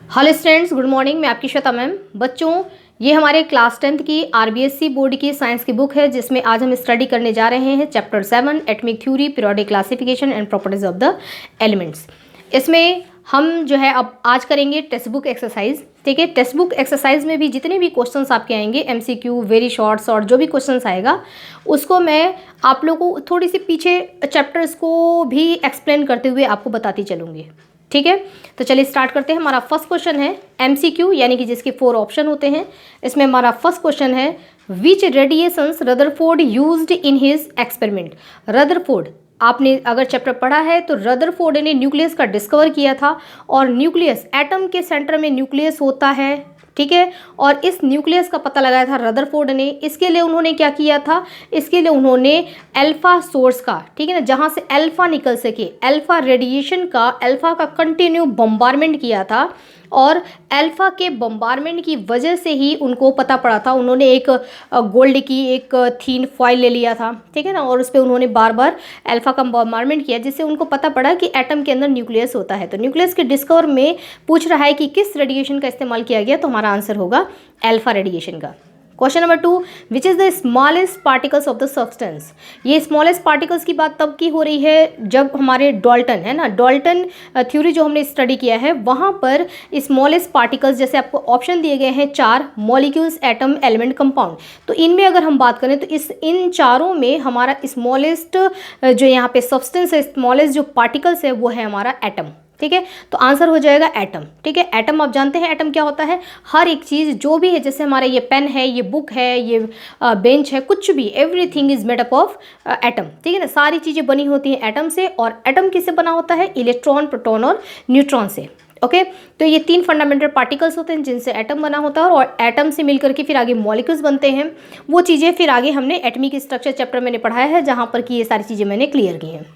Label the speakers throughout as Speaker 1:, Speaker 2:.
Speaker 1: Hello students, good morning. मैं आपकी Shweta ma'am. बच्चों, ये हमारे क्लास 10th की आरबीएससी बोर्ड की साइंस की बुक है, जिसमें आज हम स्टडी करने जा रहे हैं chapter 7 atomic theory, periodic classification and properties of the elements. इसमें हम जो है अब आज करेंगे टेक्स्ट बुक एक्सरसाइज। ठीक है, टेक्स्ट बुक एक्सरसाइज में भी जितने भी क्वेश्चंस आपके आएंगे, एमसीक्यू, वेरी शॉर्ट जो भी क्वेश्चंस आएगा, उसको मैं आप लोगों को थोड़ी सी पीछे चैप्टर्स को भी एक्सप्लेन करते हुए आपको बताती चलूँगी। ठीक है, तो चलिए स्टार्ट करते हैं। हमारा फर्स्ट क्वेश्चन है एमसीक्यू, यानी कि जिसके 4 ऑप्शन होते हैं। इसमें हमारा फर्स्ट क्वेश्चन है, which radiations Rutherford used in his experiment. Rutherford, आपने अगर चैप्टर पढ़ा है तो रदरफोर्ड ने न्यूक्लियस का डिस्कवर किया था, और न्यूक्लियस, एटम के सेंटर में न्यूक्लियस होता है। ठीक है, और इस न्यूक्लियस का पता लगाया था रदरफोर्ड ने। इसके लिए उन्होंने क्या किया था, इसके लिए उन्होंने अल्फा सोर्स का, ठीक है ना, जहाँ से अल्फा निकल सके, अल्फा रेडिएशन का, अल्फा का कंटिन्यू बम्बारमेंट किया था, और अल्फा के बम्बारमेंट की वजह से ही उनको पता पड़ा था। उन्होंने एक गोल्ड की एक थीन फॉइल ले लिया था, ठीक है ना, और उस पर उन्होंने बार बार अल्फा का बम्बारमेंट किया, जिससे उनको पता पड़ा कि एटम के अंदर न्यूक्लियस होता है। तो न्यूक्लियस के डिस्कवर में पूछ रहा है कि किस रेडिएशन का इस्तेमाल किया गया, तो हमारा आंसर होगा अल्फा रेडिएशन का। Question number 2, which is the smallest particles of the substance. ये स्मॉलेस्ट पार्टिकल्स की बात तब की हो रही है जब हमारे डाल्टन है ना, डाल्टन थ्योरी जो हमने स्टडी किया है, वहाँ पर स्मॉलेस्ट पार्टिकल्स, जैसे आपको ऑप्शन दिए गए हैं 4, मॉलिक्यूल्स, एटम, एलिमेंट, कंपाउंड। तो इनमें अगर हम बात करें तो इन चारों में हमारा स्मॉलेस्ट जो यहाँ पे सब्सटेंस है, स्मॉलेस्ट जो पार्टिकल्स है, वो है हमारा एटम। ठीक है, तो आंसर हो जाएगा एटम। ठीक है, एटम आप जानते हैं एटम क्या होता है। हर एक चीज़ जो भी है, जैसे हमारा ये पेन है, ये बुक है, ये बेंच है, कुछ भी, everything is made up of atom. ठीक है ना, सारी चीज़ें बनी होती हैं एटम से। और एटम किससे बना होता है, इलेक्ट्रॉन, प्रोटॉन और न्यूट्रॉन से। ओके, तो ये 3 फंडामेंटल पार्टिकल्स होते हैं जिनसे एटम बना होता है, और एटम से मिलकर के फिर आगे मॉलिक्यूल्स बनते हैं। वो चीज़ें फिर आगे हमने एटमिक स्ट्रक्चर चैप्टर मैंने पढ़ाया है, जहाँ पर कि ये सारी चीज़ें मैंने क्लियर की हैं।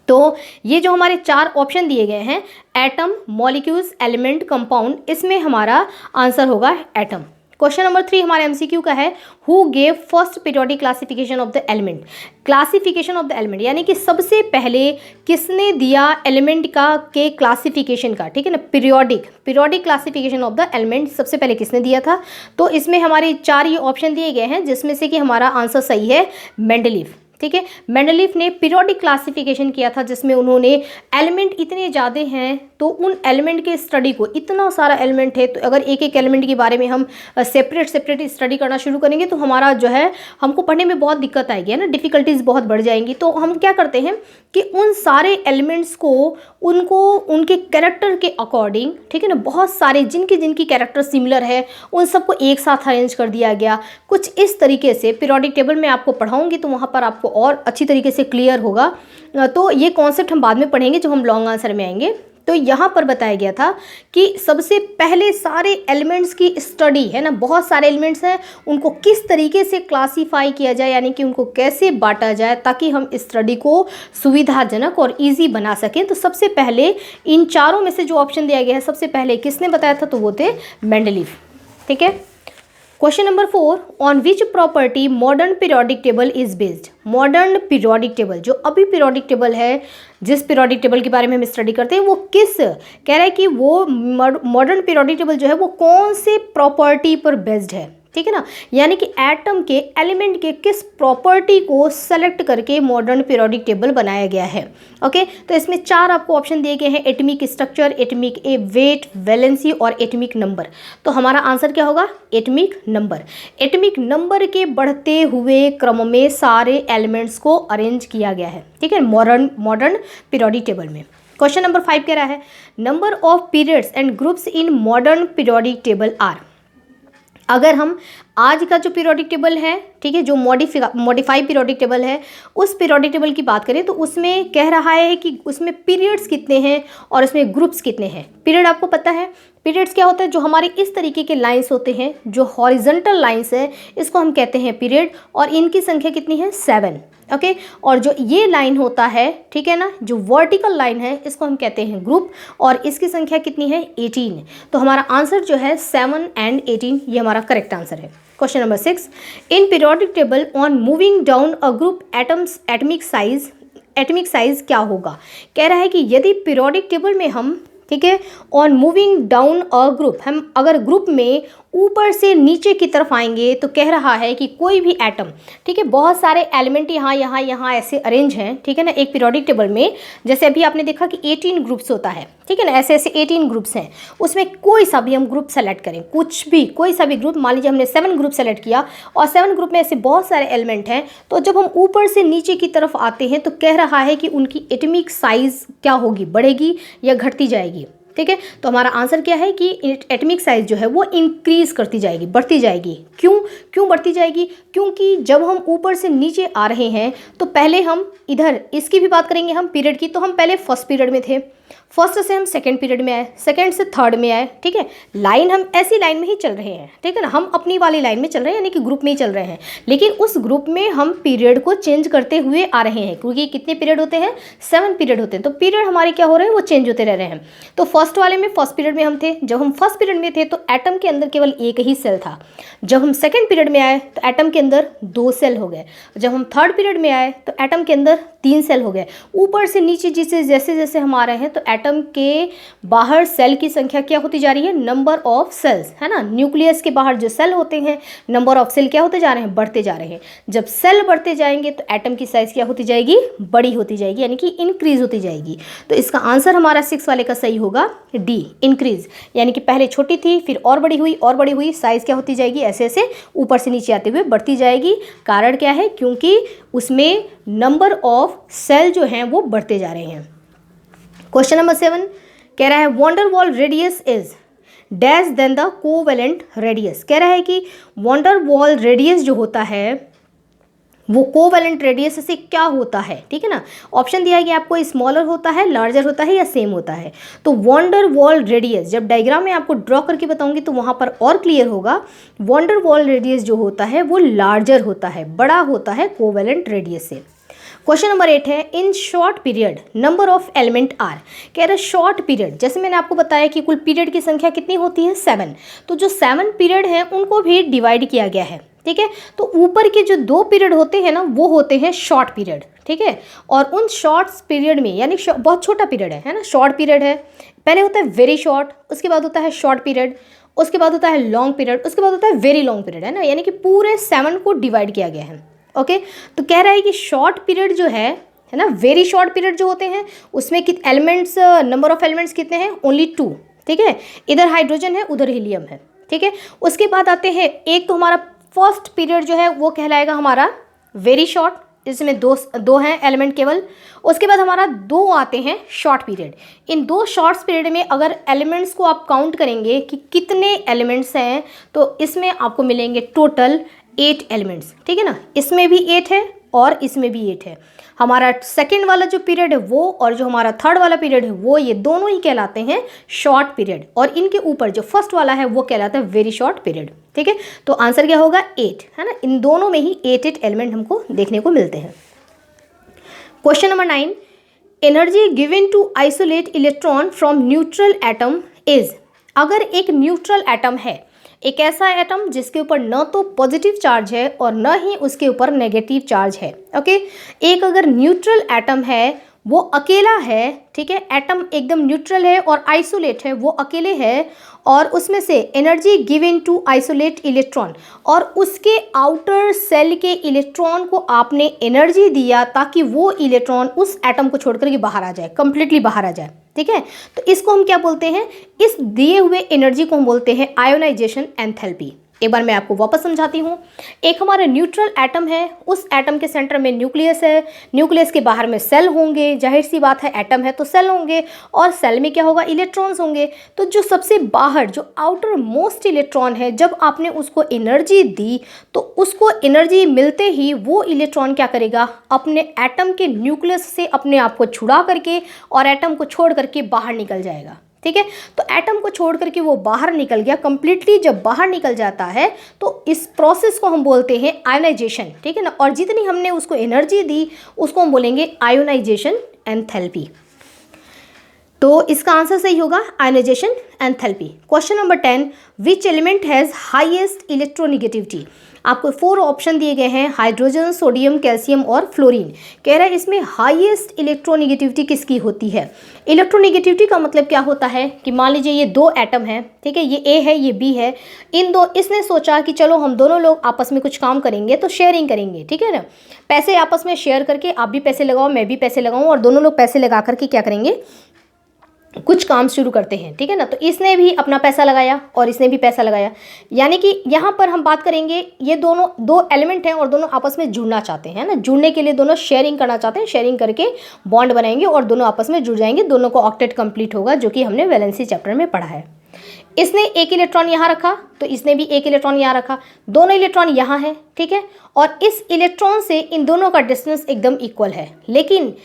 Speaker 1: तो ये जो हमारे 4 ऑप्शन दिए गए हैं, एटम, मॉलिक्यूल्स, एलिमेंट, कंपाउंड, इसमें हमारा आंसर होगा एटम। क्वेश्चन नंबर 3 हमारे एमसीक्यू का है, who gave first periodic classification of the element. Classification of the element, यानी कि सबसे पहले किसने दिया एलिमेंट का के क्लासिफिकेशन का, ठीक है ना, periodic classification of the element सबसे पहले किसने दिया था। तो इसमें हमारे 4 ये ऑप्शन दिए गए हैं, जिसमें से कि हमारा आंसर सही है मेंडलीव। ठीक है, मेंडलीव ने पीरियोडिक क्लासिफिकेशन किया था, जिसमें उन्होंने एलिमेंट इतने ज़्यादा हैं, तो उन एलिमेंट के स्टडी को, इतना सारा एलिमेंट है, तो अगर एक एक एलिमेंट के बारे में हम सेपरेट स्टडी करना शुरू करेंगे तो हमारा जो है, हमको पढ़ने में बहुत दिक्कत आएगी, है ना, डिफ़िकल्टीज बहुत बढ़ जाएंगी। तो हम क्या करते हैं कि उन सारे एलिमेंट्स को, उनको उनके कैरेक्टर के अकॉर्डिंग, ठीक है ना, बहुत सारे जिनकी कैरेक्टर सिमिलर है, उन सबको एक साथ अरेंज कर दिया गया। कुछ इस तरीके से पीरियोडिक टेबल में आपको पढ़ाऊँगी, तो वहाँ पर आपको और अच्छी तरीके से क्लियर होगा। तो ये कॉन्सेप्ट हम बाद में पढ़ेंगे जब हम लॉन्ग आंसर में आएंगे। तो यहाँ पर बताया गया था कि सबसे पहले सारे एलिमेंट्स की स्टडी, है ना, बहुत सारे एलिमेंट्स हैं, उनको किस तरीके से क्लासीफाई किया जाए, यानी कि उनको कैसे बांटा जाए ताकि हम इस स्टडी को सुविधाजनक और इजी बना सकें। तो सबसे पहले इन चारों में से जो ऑप्शन दिया गया है, सबसे पहले किसने बताया था, तो वो थे मेंडलीव। ठीक है, question number 4, on which property modern periodic table is based. Modern periodic table, जो अभी पीरियोडिक टेबल है, जिस पीरियोडिक टेबल के बारे में हम स्टडी करते हैं, वो किस, कह रहा है कि वो मॉडर्न पीरियोडिक टेबल जो है वो कौन से प्रॉपर्टी पर बेस्ड है। ठीक है ना, यानी कि एटम के, एलिमेंट के किस प्रॉपर्टी को सेलेक्ट करके मॉडर्न पीरियोडिक टेबल बनाया गया है। ओके, तो इसमें 4 आपको ऑप्शन दिए गए हैं, atomic structure, atomic wait, valency और एटमिक नंबर। तो हमारा आंसर क्या होगा, एटमिक नंबर। एटमिक नंबर के बढ़ते हुए क्रम में सारे एलिमेंट्स को अरेंज किया गया है, ठीक है, मॉडर्न पीरियोडिक टेबल में। क्वेश्चन नंबर 5 कह रहा है, number of periods and groups in modern periodic table are. अगर हम आज का जो पीरियोडिक टेबल है, ठीक है, जो मॉडिफाइड पीरियोडिक टेबल है, उस पीरियोडिक टेबल की बात करें तो उसमें कह रहा है कि उसमें पीरियड्स कितने हैं और उसमें ग्रुप्स कितने हैं। पीरियड आपको पता है, पीरियड्स क्या होता है, जो हमारे इस तरीके के लाइंस होते हैं, जो हॉरिजॉन्टल लाइंस है, इसको हम कहते हैं पीरियड, और इनकी संख्या कितनी है, 7। ओके, और जो ये लाइन होता है, ठीक है ना, जो वर्टिकल लाइन है, इसको हम कहते हैं ग्रुप, और इसकी संख्या कितनी है, 18। तो हमारा आंसर जो है 7 and 18, ये हमारा करेक्ट आंसर है। Question number 6, in periodic table on moving down a group atoms atomic size क्या होगा। कह रहा है कि यदि पीरियोडिक टेबल में हम, ठीक है। On moving down a group, हम अगर ग्रुप में ऊपर से नीचे की तरफ आएंगे तो कह रहा है कि कोई भी एटम, ठीक है, बहुत सारे एलिमेंट यहाँ यहाँ यहाँ ऐसे अरेंज हैं, ठीक है ना, एक पीरियोडिक टेबल में। जैसे अभी आपने देखा कि 18 ग्रुप्स होता है, ठीक है ना, ऐसे ऐसे 18 ग्रुप्स हैं। उसमें कोई सा भी हम ग्रुप सेलेक्ट करें, कुछ भी कोई सा भी ग्रुप, मान लीजिए हमने 7 ग्रुप सेलेक्ट किया और 7 ग्रुप में ऐसे बहुत सारे एलिमेंट हैं, तो जब हम ऊपर से नीचे की तरफ आते हैं तो कह रहा है कि उनकी एटॉमिक साइज क्या होगी, बढ़ेगी या घटती जाएगी, ठीक है। तो हमारा आंसर क्या है कि एटॉमिक साइज जो है वो इंक्रीज करती जाएगी, बढ़ती जाएगी। क्यों बढ़ती जाएगी? क्योंकि जब हम ऊपर से नीचे आ रहे हैं तो पहले हम इधर इसकी भी बात करेंगे हम पीरियड की, तो हम पहले फर्स्ट पीरियड में थे, फर्स्ट से हम सेकंड पीरियड में आए, सेकंड से थर्ड में आए, ठीक है। लाइन हम ऐसी लाइन में ही चल रहे हैं, ठीक है ना, हम अपनी वाली लाइन में चल रहे हैं, यानी कि ग्रुप में ही चल रहे हैं। लेकिन उस ग्रुप में हम पीरियड को चेंज करते हुए आ रहे हैं, क्योंकि कितने पीरियड होते हैं? 7 पीरियड होते हैं। तो पीरियड हमारे क्या हो रहे हैं? वो चेंज होते रह रहे हैं। तो फर्स्ट वाले में फर्स्ट पीरियड में हम थे, जब हम फर्स्ट पीरियड में थे तो एटम के अंदर केवल एक ही सेल था। जब हम सेकंड पीरियड में आए तो एटम के अंदर 2 सेल हो गए। जब हम थर्ड पीरियड में आए तो एटम के अंदर 3 सेल हो गए। ऊपर से नीचे जैसे जैसे हम आ रहे हैं तो एटम के बाहर सेल की संख्या क्या होती जा रही है? नंबर ऑफ सेल्स, है ना। न्यूक्लियस के बाहर जो सेल होते हैं, नंबर ऑफ सेल क्या होते जा रहे हैं? बढ़ते जा रहे हैं। जब सेल बढ़ते जाएंगे तो एटम की साइज क्या होती जाएगी? बड़ी होती जाएगी, यानी कि इंक्रीज होती जाएगी। तो इसका आंसर हमारा 6 वाले का सही होगा डी, इंक्रीज, यानी कि पहले छोटी थी फिर और बड़ी हुई और बड़ी हुई, साइज क्या होती जाएगी? ऐसे ऐसे ऊपर से नीचे आते हुए बढ़ती जाएगी। कारण क्या है? क्योंकि उसमें नंबर ऑफ सेल जो हैं वो बढ़ते जा रहे हैं। क्वेश्चन नंबर 7 कह रहा है van der Waals radius is dash than the covalent radius. कह रहा है कि वॉन्डर वॉल रेडियस जो होता है वो कोवेलेंट रेडियस से क्या होता है, ठीक है ना। ऑप्शन दिया है कि आपको स्मॉलर होता है, लार्जर होता है या सेम होता है। तो वॉन्डर वॉल रेडियस जब डायग्राम में आपको ड्रॉ करके बताऊंगी तो वहाँ पर और क्लियर होगा। वॉन्डर वॉल रेडियस जो होता है वो लार्जर होता है, बड़ा होता है कोवेलेंट रेडियस से। क्वेश्चन नंबर 8 है in short period number of element are. कह रहे शॉर्ट पीरियड, जैसे मैंने आपको बताया कि कुल पीरियड की संख्या कितनी होती है? 7। तो जो 7 पीरियड हैं उनको भी डिवाइड किया गया है, ठीक है। तो ऊपर के जो 2 पीरियड होते हैं ना वो होते हैं शॉर्ट पीरियड, ठीक है। और उन शॉर्ट पीरियड में, यानी बहुत छोटा पीरियड है ना, शॉर्ट पीरियड है, पहले होता है वेरी शॉर्ट, उसके बाद होता है शॉर्ट पीरियड, उसके बाद होता है लॉन्ग पीरियड, उसके बाद होता है वेरी लॉन्ग पीरियड, है ना। यानी कि पूरे 7 को डिवाइड किया गया है, ओके। तो कह रहा है कि शॉर्ट पीरियड जो है ना, वेरी शॉर्ट पीरियड जो होते हैं उसमें कितने एलिमेंट्स, नंबर ऑफ एलिमेंट्स कितने हैं? ओनली 2, ठीक है। इधर हाइड्रोजन है उधर हीलियम है, ठीक है। उसके बाद आते हैं, एक तो हमारा फर्स्ट पीरियड जो है वो कहलाएगा हमारा वेरी शॉर्ट, इसमें दो हैं एलिमेंट केवल। उसके बाद हमारा 2 आते हैं शॉर्ट पीरियड। इन 2 शॉर्ट पीरियड में अगर एलिमेंट्स को आप काउंट करेंगे कि कितने एलिमेंट्स हैं तो इसमें आपको मिलेंगे टोटल 8 एलिमेंट्स, ठीक है ना। इसमें भी 8 है और इसमें भी 8 है। हमारा सेकंड वाला जो पीरियड है वो और जो हमारा थर्ड वाला पीरियड है वो, ये दोनों ही कहलाते हैं शॉर्ट पीरियड, और इनके ऊपर जो फर्स्ट वाला है वो कहलाता है वेरी शॉर्ट पीरियड, ठीक है। तो आंसर क्या होगा? 8, है ना। इन दोनों में ही 8 एलिमेंट हमको देखने को मिलते हैं। Question number 9 energy given to isolate electron from neutral atom is. अगर एक न्यूट्रल एटम है, एक ऐसा एटम जिसके ऊपर न तो पॉजिटिव चार्ज है और न ही उसके ऊपर नेगेटिव चार्ज है, ओके। एक अगर न्यूट्रल एटम है, वो अकेला है, ठीक है, एटम एकदम न्यूट्रल है और आइसोलेट है, वो अकेले है, और उसमें से energy given to isolate electron, और उसके आउटर सेल के इलेक्ट्रॉन को आपने एनर्जी दिया ताकि वो इलेक्ट्रॉन उस एटम को छोड़कर के बाहर आ जाए, कंप्लीटली बाहर आ जाए, ठीक है। तो इसको हम क्या बोलते हैं? इस दिए हुए एनर्जी को हम बोलते हैं आयोनाइजेशन एंथैल्पी। एक बार मैं आपको वापस समझाती हूँ। एक हमारा न्यूट्रल एटम है, उस एटम के सेंटर में न्यूक्लियस है, न्यूक्लियस के बाहर में सेल होंगे, जाहिर सी बात है एटम है तो सेल होंगे, और सेल में क्या होगा? इलेक्ट्रॉन्स होंगे। तो जो सबसे बाहर जो आउटर मोस्ट इलेक्ट्रॉन है, जब आपने उसको एनर्जी दी तो उसको एनर्जी मिलते ही वो इलेक्ट्रॉन क्या करेगा? अपने एटम के न्यूक्लियस से अपने आप को छुड़ा करके और एटम को छोड़ करके बाहर निकल जाएगा, ठीक है। तो एटम को छोड़ करके वो बाहर निकल गया कंप्लीटली। जब बाहर निकल जाता है तो इस प्रोसेस को हम बोलते हैं आयोनाइजेशन, ठीक है ना। और जितनी हमने उसको एनर्जी दी उसको हम बोलेंगे आयोनाइजेशन एंथैल्पी। तो इसका आंसर सही होगा ionization enthalpy. Question number 10, which element has highest electronegativity. आपको 4 ऑप्शन दिए गए हैं, हाइड्रोजन, सोडियम, कैल्शियम और फ्लोरीन। कह रहा है इसमें हाईएस्ट इलेक्ट्रोनेगेटिविटी किसकी होती है। इलेक्ट्रोनेगेटिविटी का मतलब क्या होता है कि मान लीजिए ये 2 एटम है, ठीक है, ये ए है ये बी है, इन दो, इसने सोचा कि चलो हम दोनों लोग आपस में कुछ काम करेंगे तो शेयरिंग करेंगे, ठीक है ना, पैसे आपस में शेयर करके, आप भी पैसे लगाओ मैं भी पैसे लगाऊं और दोनों लोग पैसे लगा करके क्या करेंगे, कुछ काम शुरू करते हैं, ठीक है ना। तो इसने भी अपना पैसा लगाया और इसने भी पैसा लगाया, यानी कि यहाँ पर हम बात करेंगे ये दोनों 2 एलिमेंट हैं और दोनों आपस में जुड़ना चाहते हैं ना, जुड़ने के लिए दोनों शेयरिंग करना चाहते हैं, शेयरिंग करके बॉन्ड बनाएंगे और दोनों आपस में जुड़ जाएंगे, दोनों को ऑक्टेट कंप्लीट होगा, जो कि हमने वैलेंसी चैप्टर में पढ़ा है। इसने एक इलेक्ट्रॉन यहाँ रखा तो इसने भी एक इलेक्ट्रॉन यहाँ रखा, दोनों इलेक्ट्रॉन यहाँ है, ठीक है, और इस इलेक्ट्रॉन से इन दोनों का डिस्टेंस एकदम इक्वल है, लेकिन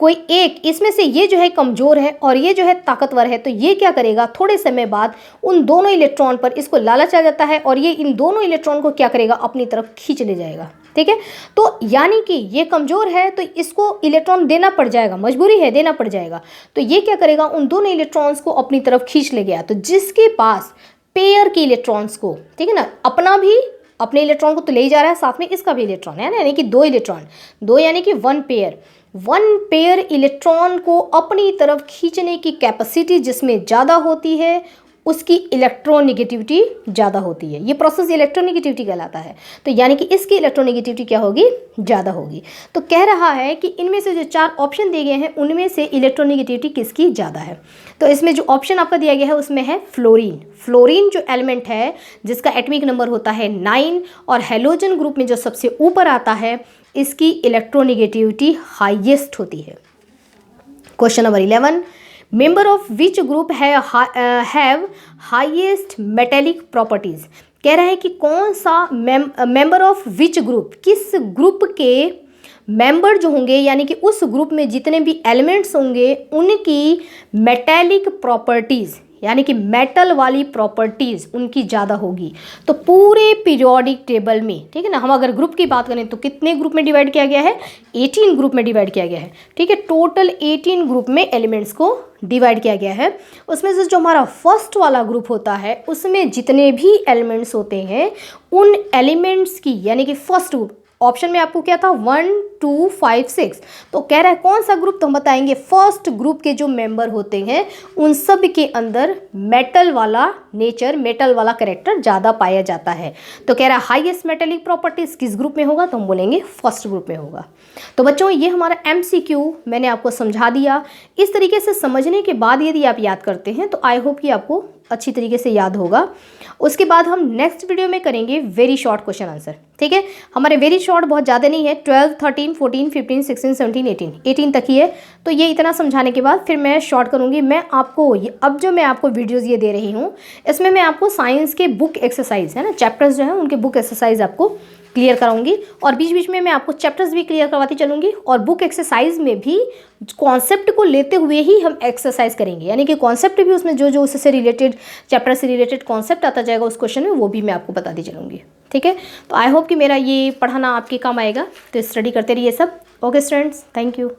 Speaker 1: कोई एक इसमें से ये जो है कमज़ोर है और ये जो है ताकतवर है, तो ये क्या करेगा, थोड़े समय बाद उन दोनों इलेक्ट्रॉन पर इसको लालच आ जाता है और ये इन दोनों इलेक्ट्रॉन को क्या करेगा, अपनी तरफ खींच ले जाएगा, ठीक है। तो यानी कि ये कमज़ोर है तो इसको इलेक्ट्रॉन देना पड़ जाएगा, मजबूरी है देना पड़ जाएगा, तो ये क्या करेगा, उन दोनों इलेक्ट्रॉन्स को अपनी तरफ खींच ले गया। तो जिसके पास पेयर के इलेक्ट्रॉन्स को, ठीक है ना, अपना भी अपने इलेक्ट्रॉन को तो ले ही जा रहा है, साथ में इसका भी इलेक्ट्रॉन है ना, यानी कि 2 इलेक्ट्रॉन, 2 यानी कि 1 पेयर इलेक्ट्रॉन को अपनी तरफ खींचने की कैपेसिटी जिसमें ज़्यादा होती है उसकी इलेक्ट्रोनेगेटिविटी ज़्यादा होती है। ये प्रोसेस इलेक्ट्रोनेगेटिविटी कहलाता है। तो यानी कि इसकी इलेक्ट्रोनेगेटिविटी क्या होगी, ज़्यादा होगी। तो कह रहा है कि इनमें से जो 4 ऑप्शन दिए गए हैं उनमें से इलेक्ट्रोनेगेटिविटी किसकी ज़्यादा है। तो इसमें जो ऑप्शन आपका दिया गया है उसमें है फ्लोरीन। फ्लोरीन जो एलिमेंट है जिसका एटॉमिक नंबर होता है 9 और हैलोजन ग्रुप में जो सबसे ऊपर आता है, इसकी इलेक्ट्रोनेगेटिविटी हाईएस्ट होती है। Question number 11, member of which group have highest metallic properties. कह रहा है कि कौन सा मेंबर ऑफ विच ग्रुप, किस ग्रुप के मेंबर जो होंगे, यानी कि उस ग्रुप में जितने भी एलिमेंट्स होंगे उनकी मेटेलिक प्रॉपर्टीज़, यानी कि मेटल वाली प्रॉपर्टीज़ उनकी ज़्यादा होगी। तो पूरे पीरियोडिक टेबल में, ठीक है ना, हम अगर ग्रुप की बात करें तो कितने ग्रुप में डिवाइड किया गया है, 18 ग्रुप में डिवाइड किया गया है, ठीक है, टोटल 18 ग्रुप में एलिमेंट्स को डिवाइड किया गया है। उसमें से जो हमारा फर्स्ट वाला ग्रुप होता है उसमें जितने भी एलिमेंट्स होते हैं उन एलिमेंट्स की, यानी कि फर्स्ट ग्रुप, ऑप्शन में आपको क्या था 1 2 5 6, तो कह रहा है कौन सा ग्रुप, तो हम बताएंगे फर्स्ट ग्रुप के जो मेंबर होते हैं उन सब के अंदर मेटल वाला नेचर, मेटल वाला कैरेक्टर ज़्यादा पाया जाता है। तो कह रहा है हाईएस्ट मेटेलिक प्रॉपर्टीज किस ग्रुप में होगा, तो हम बोलेंगे फर्स्ट ग्रुप में होगा। तो बच्चों ये हमारा MCQ मैंने आपको समझा दिया। इस तरीके से समझने के बाद यदि आप याद करते हैं तो आई होप कि आपको अच्छी तरीके से याद होगा। उसके बाद हम नेक्स्ट वीडियो में करेंगे वेरी शॉर्ट क्वेश्चन आंसर, ठीक है। हमारे वेरी शॉर्ट बहुत ज़्यादा नहीं है, 12 13 14 15 16 17 18 तक ही है। तो ये इतना समझाने के बाद फिर मैं शॉर्ट करूँगी। मैं आपको अब जो मैं आपको वीडियोज़ ये दे रही हूँ इसमें मैं आपको साइंस के बुक एक्सरसाइज है ना, चैप्टर्स जो हैं उनके बुक एक्सरसाइज आपको क्लियर कराऊंगी और बीच बीच में मैं आपको चैप्टर्स भी क्लियर करवाती चलूँगी और बुक एक्सरसाइज में भी कॉन्सेप्ट को लेते हुए ही हम एक्सरसाइज करेंगे, यानी कि कॉन्सेप्ट भी उसमें जो जो उससे रिलेटेड, चैप्टर से रिलेटेड कॉन्सेप्ट आता जाएगा उस क्वेश्चन में, वो भी मैं आपको बताती चलूँगी, ठीक है। तो आई होप कि मेरा ये पढ़ाना आपके काम आएगा, तो स्टडी करते रहिए सब। Okay students, thank you.